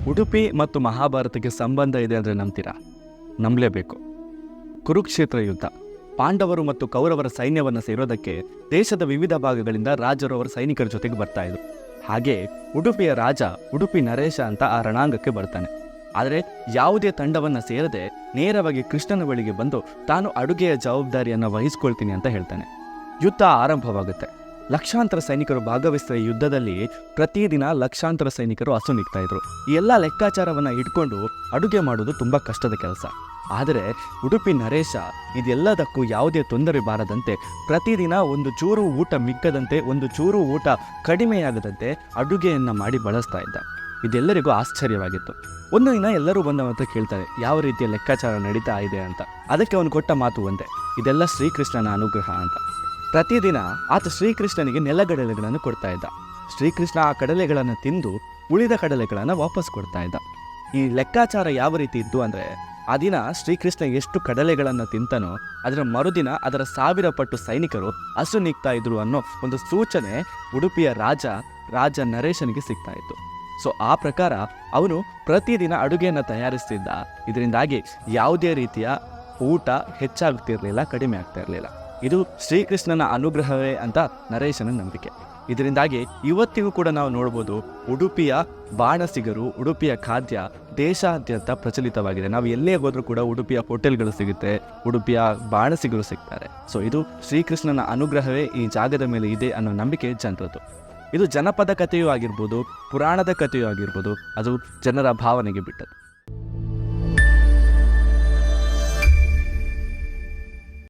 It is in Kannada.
ಉಡುಪಿ ಮತ್ತು ಮಹಾಭಾರತಕ್ಕೆ ಸಂಬಂಧ ಇದೆ ಅಂದರೆ ನಂಬ್ತೀರಾ? ನಂಬಲೇಬೇಕು. ಕುರುಕ್ಷೇತ್ರ ಯುದ್ಧ, ಪಾಂಡವರು ಮತ್ತು ಕೌರವರ ಸೈನ್ಯವನ್ನು ಸೇರೋದಕ್ಕೆ ದೇಶದ ವಿವಿಧ ಭಾಗಗಳಿಂದ ರಾಜರು ಅವರ ಸೈನಿಕರ ಜೊತೆಗೆ ಬರ್ತಾ ಇದ್ರು. ಹಾಗೆ ಉಡುಪಿಯ ರಾಜ ಉಡುಪಿ ನರೇಶ ಅಂತ ಆ ರಣಾಂಗಕ್ಕೆ ಬರ್ತಾನೆ. ಆದರೆ ಯಾವುದೇ ತಂಡವನ್ನು ಸೇರದೆ ನೇರವಾಗಿ ಕೃಷ್ಣನ ಬಳಿಗೆ ಬಂದು ತಾನು ಅಡುಗೆಯ ಜವಾಬ್ದಾರಿಯನ್ನು ವಹಿಸ್ಕೊಳ್ತೀನಿ ಅಂತ ಹೇಳ್ತಾನೆ. ಯುದ್ಧ ಆರಂಭವಾಗುತ್ತೆ. ಲಕ್ಷಾಂತರ ಸೈನಿಕರು ಭಾಗವಹಿಸಿದ ಯುದ್ಧದಲ್ಲಿ ಪ್ರತಿದಿನ ಲಕ್ಷಾಂತರ ಸೈನಿಕರು ಅಸುನೀಗ್ತಾ ಇದ್ರು. ಈ ಎಲ್ಲ ಲೆಕ್ಕಾಚಾರವನ್ನು ಇಟ್ಕೊಂಡು ಅಡುಗೆ ಮಾಡೋದು ತುಂಬ ಕಷ್ಟದ ಕೆಲಸ. ಆದರೆ ಉಡುಪಿ ನರೇಶ ಇದೆಲ್ಲದಕ್ಕೂ ಯಾವುದೇ ತೊಂದರೆ ಬಾರದಂತೆ ಪ್ರತಿದಿನ ಒಂದು ಚೂರು ಊಟ ಮಿಕ್ಕದಂತೆ, ಒಂದು ಚೂರು ಊಟ ಕಡಿಮೆಯಾಗದಂತೆ ಅಡುಗೆಯನ್ನು ಮಾಡಿ ಬಳಸ್ತಾ ಇದ್ದ. ಇದೆಲ್ಲರಿಗೂ ಆಶ್ಚರ್ಯವಾಗಿತ್ತು. ಒಂದು ದಿನ ಎಲ್ಲರೂ ಬಂದವಂತ ಕೇಳ್ತಾರೆ, ಯಾವ ರೀತಿಯ ಲೆಕ್ಕಾಚಾರ ನಡೀತಾ ಇದೆ ಅಂತ. ಅದಕ್ಕೆ ಅವನು ಕೊಟ್ಟ ಮಾತು ಒಂದೇ, ಇದೆಲ್ಲ ಶ್ರೀಕೃಷ್ಣನ ಅನುಗ್ರಹ ಅಂತ. ಪ್ರತಿದಿನ ಆತ ಶ್ರೀಕೃಷ್ಣನಿಗೆ ನೆಲಗಡಲೆಗಳನ್ನು ಕೊಡ್ತಾ ಇದ್ದ. ಶ್ರೀಕೃಷ್ಣ ಆ ಕಡಲೆಗಳನ್ನು ತಿಂದು ಉಳಿದ ಕಡಲೆಗಳನ್ನು ವಾಪಸ್ ಕೊಡ್ತಾ ಇದ್ದ. ಈ ಲೆಕ್ಕಾಚಾರ ಯಾವ ರೀತಿ ಇದ್ದು ಅಂದರೆ, ಆ ದಿನ ಶ್ರೀಕೃಷ್ಣ ಎಷ್ಟು ಕಡಲೆಗಳನ್ನು ತಿಂತಾನೋ ಅದರ ಮರುದಿನ ಅದರ 1000 ಪಟ್ಟು ಸೈನಿಕರು ಅಸುನೀಗ್ತಾ ಇದ್ರು ಅನ್ನೋ ಒಂದು ಸೂಚನೆ ಉಡುಪಿಯ ರಾಜ ನರೇಶನಿಗೆ ಸಿಗ್ತಾ ಇತ್ತು. ಸೊ ಆ ಪ್ರಕಾರ ಅವನು ಪ್ರತಿದಿನ ಅಡುಗೆಯನ್ನು ತಯಾರಿಸ್ತಿದ್ದ. ಇದರಿಂದಾಗಿ ಯಾವುದೇ ರೀತಿಯ ಊಟ ಹೆಚ್ಚಾಗ್ತಿರ್ಲಿಲ್ಲ, ಕಡಿಮೆ ಆಗ್ತಾ ಇರಲಿಲ್ಲ. ಇದು ಶ್ರೀಕೃಷ್ಣನ ಅನುಗ್ರಹವೇ ಅಂತ ನರೇಶನ ನಂಬಿಕೆ. ಇದರಿಂದಾಗಿ ಇವತ್ತಿಗೂ ಕೂಡ ನಾವು ನೋಡ್ಬೋದು, ಉಡುಪಿಯ ಬಾಣಸಿಗರು, ಉಡುಪಿಯ ಖಾದ್ಯ ದೇಶಾದ್ಯಂತ ಪ್ರಚಲಿತವಾಗಿದೆ. ನಾವು ಎಲ್ಲೇ ಹೋದ್ರೂ ಕೂಡ ಉಡುಪಿಯ ಹೋಟೆಲ್ಗಳು ಸಿಗುತ್ತೆ, ಉಡುಪಿಯ ಬಾಣಸಿಗರು ಸಿಗ್ತಾರೆ. ಸೊ ಇದು ಶ್ರೀಕೃಷ್ಣನ ಅನುಗ್ರಹವೇ ಈ ಜಾಗದ ಮೇಲೆ ಇದೆ ಅನ್ನೋ ನಂಬಿಕೆ ಜನರದ್ದು. ಇದು ಜನಪದ ಕಥೆಯೂ ಆಗಿರ್ಬೋದು, ಪುರಾಣದ ಕಥೆಯೂ ಆಗಿರ್ಬೋದು, ಅದು ಜನರ ಭಾವನೆಗೆ ಬಿಟ್ಟದ್ದು.